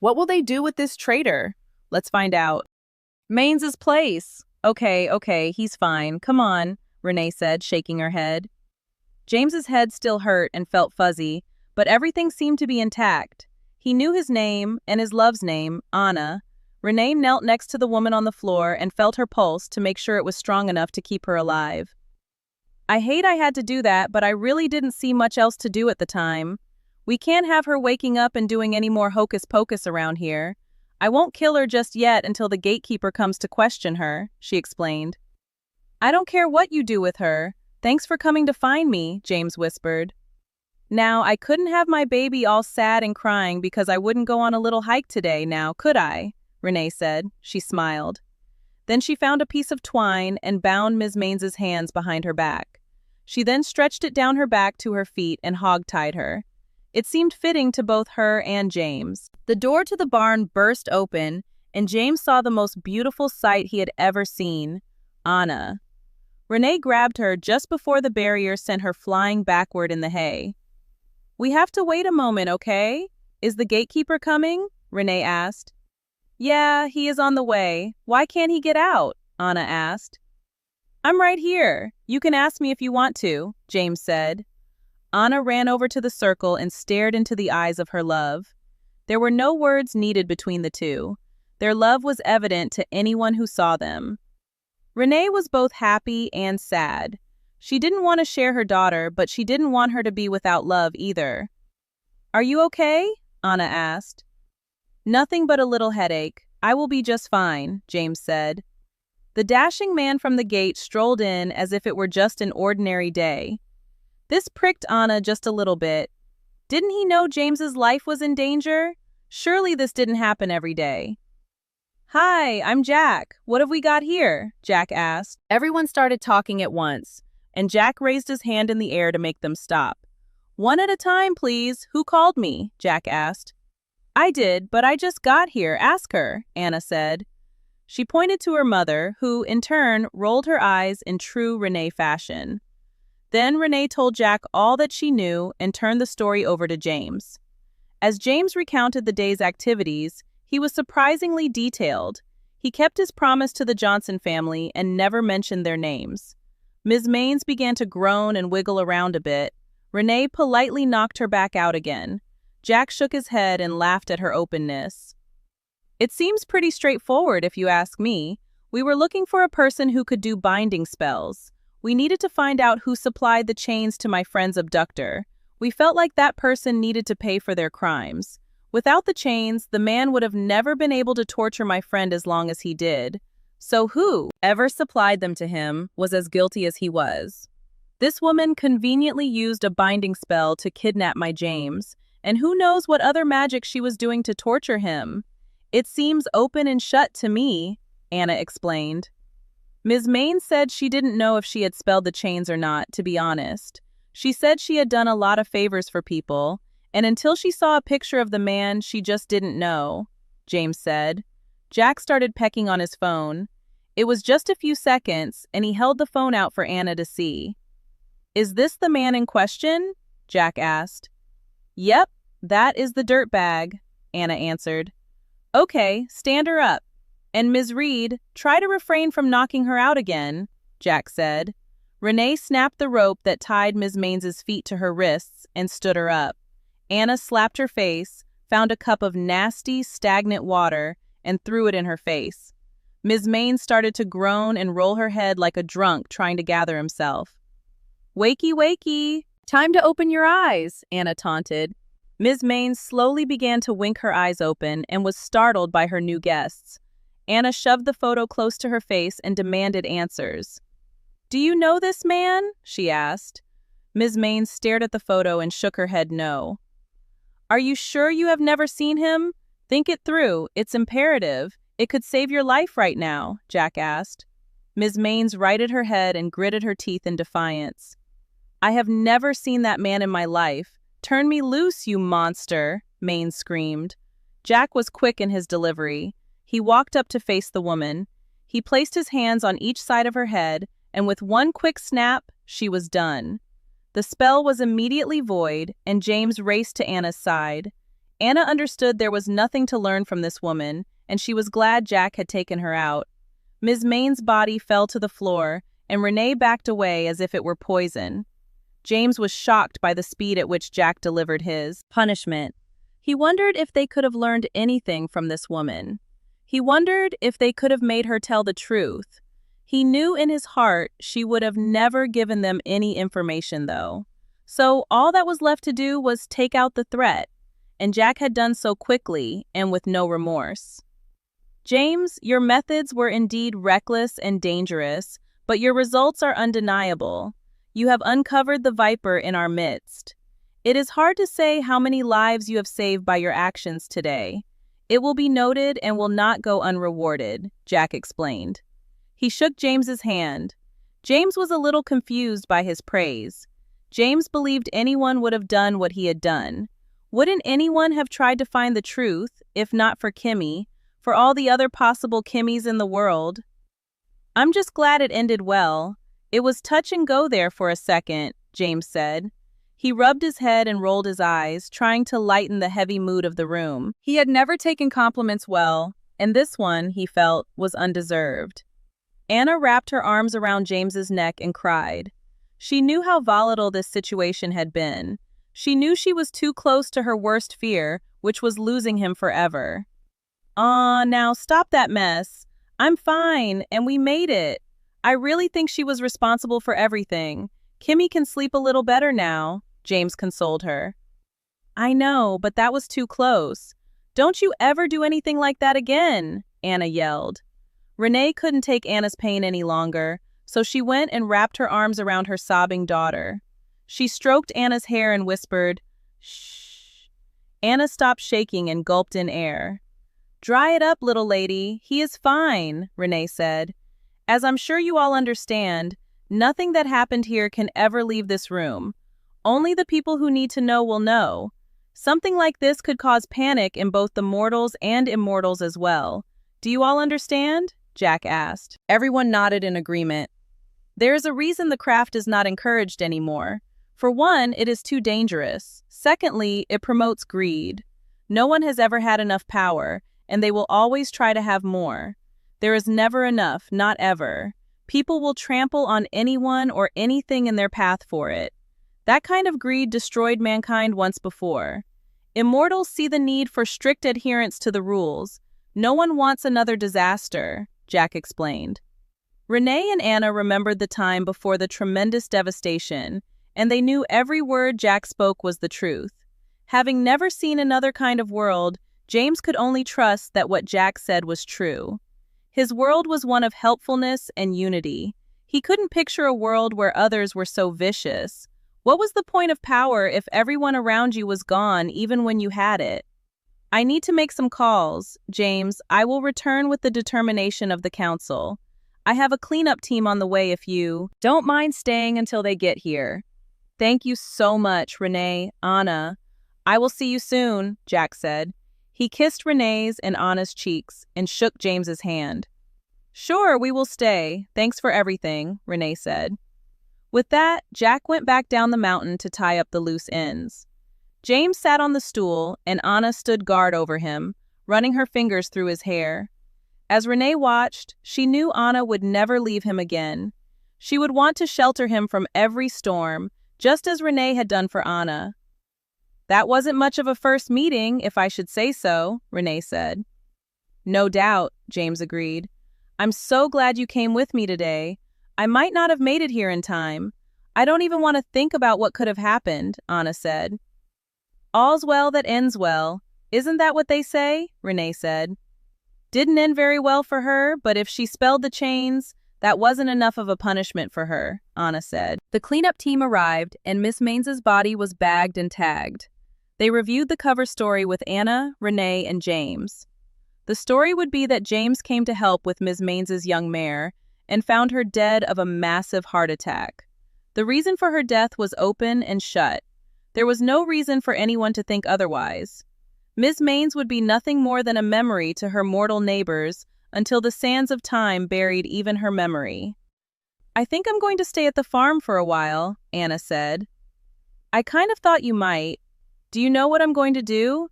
What will they do with this traitor? Let's find out. Mains's place. Okay, he's fine. Come on, Renee said, shaking her head. James's head still hurt and felt fuzzy, but everything seemed to be intact. He knew his name and his love's name, Anna. Renee knelt next to the woman on the floor and felt her pulse to make sure it was strong enough to keep her alive. I hate I had to do that, but I really didn't see much else to do at the time. We can't have her waking up and doing any more hocus pocus around here. I won't kill her just yet until the gatekeeper comes to question her, she explained. I don't care what you do with her. Thanks for coming to find me, James whispered. Now, I couldn't have my baby all sad and crying because I wouldn't go on a little hike today now, could I? Renee said. She smiled. Then she found a piece of twine and bound Ms. Mains's hands behind her back. She then stretched it down her back to her feet and hog-tied her. It seemed fitting to both her and James. The door to the barn burst open, and James saw the most beautiful sight he had ever seen, Anna. Renee grabbed her just before the barrier sent her flying backward in the hay. We have to wait a moment, okay? Is the gatekeeper coming? Renee asked. Yeah, he is on the way. Why can't he get out? Anna asked. I'm right here. You can ask me if you want to, James said. Anna ran over to the circle and stared into the eyes of her love. There were no words needed between the two. Their love was evident to anyone who saw them. Renee was both happy and sad. She didn't want to share her daughter, but she didn't want her to be without love either. Are you okay? Anna asked. Nothing but a little headache. I will be just fine, James said. The dashing man from the gate strolled in as if it were just an ordinary day. This pricked Anna just a little bit. Didn't he know James's life was in danger? Surely this didn't happen every day. Hi, I'm Jack. What have we got here? Jack asked. Everyone started talking at once, and Jack raised his hand in the air to make them stop. One at a time, please. Who called me? Jack asked. I did, but I just got here. Ask her, Anna said. She pointed to her mother, who, in turn, rolled her eyes in true Renee fashion. Then Renee told Jack all that she knew and turned the story over to James. As James recounted the day's activities, he was surprisingly detailed. He kept his promise to the Johnson family and never mentioned their names. Ms. Maines began to groan and wiggle around a bit. Renee politely knocked her back out again. Jack shook his head and laughed at her openness. It seems pretty straightforward if you ask me. We were looking for a person who could do binding spells. We needed to find out who supplied the chains to my friend's abductor. We felt like that person needed to pay for their crimes. Without the chains, the man would have never been able to torture my friend as long as he did. So whoever supplied them to him was as guilty as he was. This woman conveniently used a binding spell to kidnap my James, and who knows what other magic she was doing to torture him. It seems open and shut to me, Anna explained. Ms. Maines said she didn't know if she had spelled the chains or not, to be honest. She said she had done a lot of favors for people, and until she saw a picture of the man, she just didn't know, James said. Jack started pecking on his phone. It was just a few seconds, and he held the phone out for Anna to see. Is this the man in question? Jack asked. Yep, that is the dirtbag, Anna answered. Okay, stand her up. And Ms. Reed, try to refrain from knocking her out again, Jack said. Renee snapped the rope that tied Ms. Mains's feet to her wrists and stood her up. Anna slapped her face, found a cup of nasty, stagnant water, and threw it in her face. Ms. Maines started to groan and roll her head like a drunk trying to gather himself. Wakey, wakey! Time to open your eyes, Anna taunted. Ms. Maines slowly began to wink her eyes open and was startled by her new guests. Anna shoved the photo close to her face and demanded answers. Do you know this man? She asked. Ms. Maines stared at the photo and shook her head no. Are you sure you have never seen him? Think it through. It's imperative. It could save your life right now, Jack asked. Ms. Maines righted her head and gritted her teeth in defiance. I have never seen that man in my life. Turn me loose, you monster, Maines screamed. Jack was quick in his delivery. He walked up to face the woman. He placed his hands on each side of her head, and with one quick snap, she was done. The spell was immediately void, and James raced to Anna's side. Anna understood there was nothing to learn from this woman, and she was glad Jack had taken her out. Ms. Maine's body fell to the floor, and Rene backed away as if it were poison. James was shocked by the speed at which Jack delivered his punishment. He wondered if they could have learned anything from this woman. He wondered if they could have made her tell the truth. He knew in his heart she would have never given them any information, though. So all that was left to do was take out the threat, and Jack had done so quickly and with no remorse. James, your methods were indeed reckless and dangerous, but your results are undeniable. You have uncovered the viper in our midst. It is hard to say how many lives you have saved by your actions today. It will be noted and will not go unrewarded, Jack explained. He shook James's hand. James was a little confused by his praise. James believed anyone would have done what he had done. Wouldn't anyone have tried to find the truth, if not for Kimmy, for all the other possible Kimmys in the world? I'm just glad it ended well. It was touch and go there for a second, James said. He rubbed his head and rolled his eyes, trying to lighten the heavy mood of the room. He had never taken compliments well, and this one, he felt, was undeserved. Anna wrapped her arms around James's neck and cried. She knew how volatile this situation had been. She knew she was too close to her worst fear, which was losing him forever. Now stop that mess. I'm fine, and we made it. I really think she was responsible for everything. Kimmy can sleep a little better now, James consoled her. I know, but that was too close. Don't you ever do anything like that again, Anna yelled. Rene couldn't take Anna's pain any longer, so she went and wrapped her arms around her sobbing daughter. She stroked Anna's hair and whispered, "Shh." Anna stopped shaking and gulped in air. Dry it up, little lady. He is fine, Rene said. As I'm sure you all understand, nothing that happened here can ever leave this room. Only the people who need to know will know. Something like this could cause panic in both the mortals and immortals as well. Do you all understand? Jack asked. Everyone nodded in agreement. There is a reason the craft is not encouraged anymore. For one, it is too dangerous. Secondly, it promotes greed. No one has ever had enough power, and they will always try to have more. There is never enough, not ever. People will trample on anyone or anything in their path for it. That kind of greed destroyed mankind once before. Immortals see the need for strict adherence to the rules. No one wants another disaster, Jack explained. Rene and Anna remembered the time before the tremendous devastation, and they knew every word Jack spoke was the truth. Having never seen another kind of world, James could only trust that what Jack said was true. His world was one of helpfulness and unity. He couldn't picture a world where others were so vicious. What was the point of power if everyone around you was gone even when you had it? I need to make some calls, James. I will return with the determination of the council. I have a cleanup team on the way if you don't mind staying until they get here. Thank you so much, Rene, Anna. I will see you soon, Jack said. He kissed Rene's and Anna's cheeks and shook James's hand. Sure, we will stay. Thanks for everything, Rene said. With that, Jack went back down the mountain to tie up the loose ends. James sat on the stool, and Anna stood guard over him, running her fingers through his hair. As Rene watched, she knew Anna would never leave him again. She would want to shelter him from every storm, just as Rene had done for Anna. That wasn't much of a first meeting, if I should say so, Rene said. No doubt, James agreed. I'm so glad you came with me today. I might not have made it here in time. I don't even want to think about what could have happened, Anna said. All's well that ends well. Isn't that what they say? Rene said. Didn't end very well for her, but if she spelled the chains, that wasn't enough of a punishment for her, Anna said. The cleanup team arrived, and Miss Mains's body was bagged and tagged. They reviewed the cover story with Anna, Rene, and James. The story would be that James came to help with Miss Mains's young mare and found her dead of a massive heart attack. The reason for her death was open and shut. There was no reason for anyone to think otherwise. Miss Mains would be nothing more than a memory to her mortal neighbors until the sands of time buried even her memory. I think I'm going to stay at the farm for a while, Anna said. I kind of thought you might. Do you know what I'm going to do?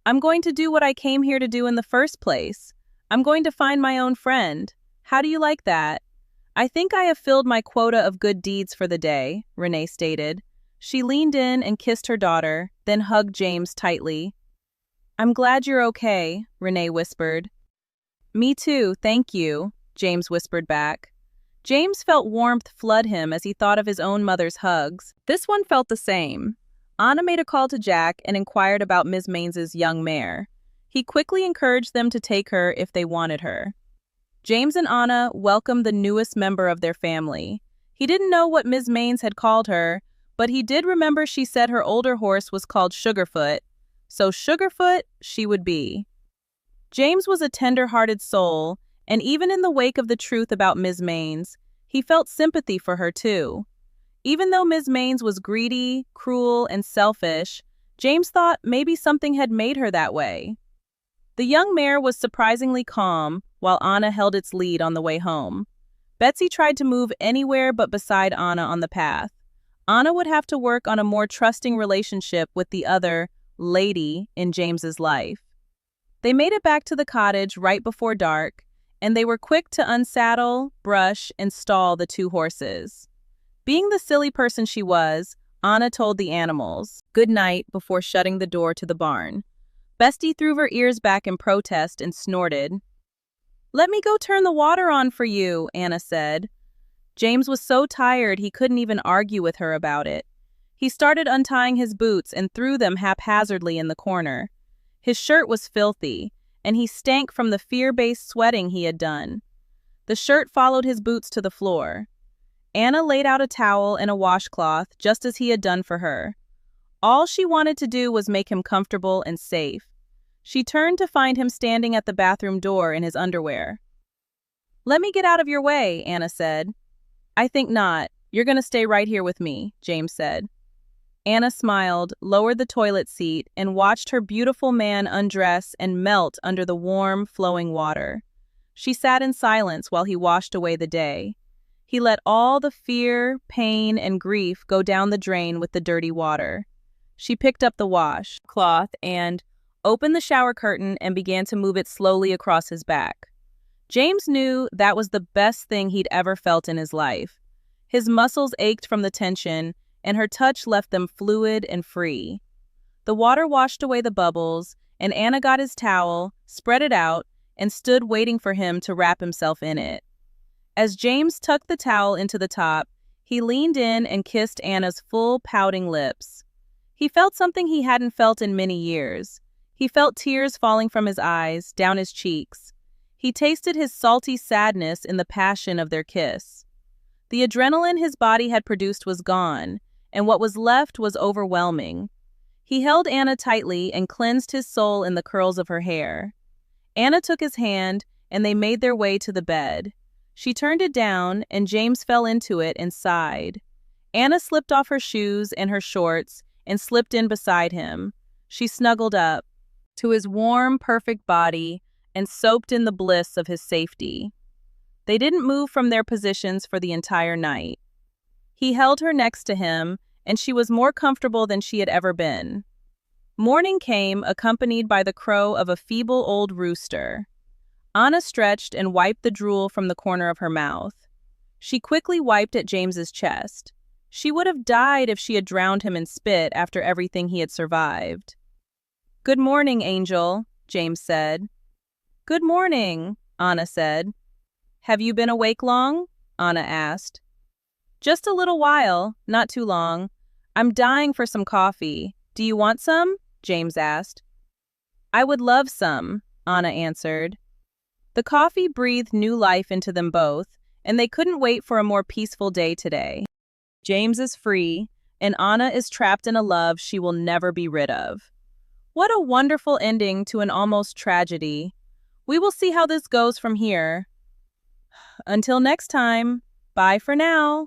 I'm going to do what I came here to do in the first place. I'm going to find my own friend. How do you like that? I think I have filled my quota of good deeds for the day, Rene stated. She leaned in and kissed her daughter, then hugged James tightly. I'm glad you're okay, Rene whispered. Me too, thank you, James whispered back. James felt warmth flood him as he thought of his own mother's hugs. This one felt the same. Anna made a call to Jack and inquired about Ms. Mains's young mare. He quickly encouraged them to take her if they wanted her. James and Anna welcomed the newest member of their family. He didn't know what Ms. Mains had called her, but he did remember she said her older horse was called Sugarfoot, so Sugarfoot she would be. James was a tender-hearted soul, and even in the wake of the truth about Ms. Mains, he felt sympathy for her too. Even though Ms. Mains was greedy, cruel, and selfish, James thought maybe something had made her that way. The young mare was surprisingly calm while Anna held its lead on the way home. Betsy tried to move anywhere but beside Anna on the path. Anna would have to work on a more trusting relationship with the other lady in James's life. They made it back to the cottage right before dark, and they were quick to unsaddle, brush, and stall the two horses. Being the silly person she was, Anna told the animals good night before shutting the door to the barn. Bestie threw her ears back in protest and snorted. Let me go turn the water on for you, Anna said. James was so tired he couldn't even argue with her about it. He started untying his boots and threw them haphazardly in the corner. His shirt was filthy, and he stank from the fear-based sweating he had done. The shirt followed his boots to the floor. Anna laid out a towel and a washcloth just as he had done for her. All she wanted to do was make him comfortable and safe. She turned to find him standing at the bathroom door in his underwear. Let me get out of your way, Anna said. I think not. You're going to stay right here with me, James said. Anna smiled, lowered the toilet seat, and watched her beautiful man undress and melt under the warm, flowing water. She sat in silence while he washed away the day. He let all the fear, pain, and grief go down the drain with the dirty water. She picked up the washcloth and opened the shower curtain and began to move it slowly across his back. James knew that was the best thing he'd ever felt in his life. His muscles ached from the tension, and her touch left them fluid and free. The water washed away the bubbles, and Anna got his towel, spread it out, and stood waiting for him to wrap himself in it. As James tucked the towel into the top, he leaned in and kissed Anna's full, pouting lips. He felt something he hadn't felt in many years. He felt tears falling from his eyes, down his cheeks. He tasted his salty sadness in the passion of their kiss. The adrenaline his body had produced was gone, and what was left was overwhelming. He held Anna tightly and cleansed his soul in the curls of her hair. Anna took his hand, and they made their way to the bed. She turned it down, and James fell into it and sighed. Anna slipped off her shoes and her shorts and slipped in beside him. She snuggled up to his warm, perfect body and soaked in the bliss of his safety. They didn't move from their positions for the entire night. He held her next to him, and she was more comfortable than she had ever been. Morning came, accompanied by the crow of a feeble old rooster. Anna stretched and wiped the drool from the corner of her mouth. She quickly wiped at James's chest. She would have died if she had drowned him in spit after everything he had survived. Good morning, Angel, James said. Good morning, Anna said. Have you been awake long? Anna asked. Just a little while, not too long. I'm dying for some coffee. Do you want some? James asked. I would love some, Anna answered. The coffee breathed new life into them both, and they couldn't wait for a more peaceful day today. James is free, and Anna is trapped in a love she will never be rid of. What a wonderful ending to an almost tragedy. We will see how this goes from here. Until next time, bye for now.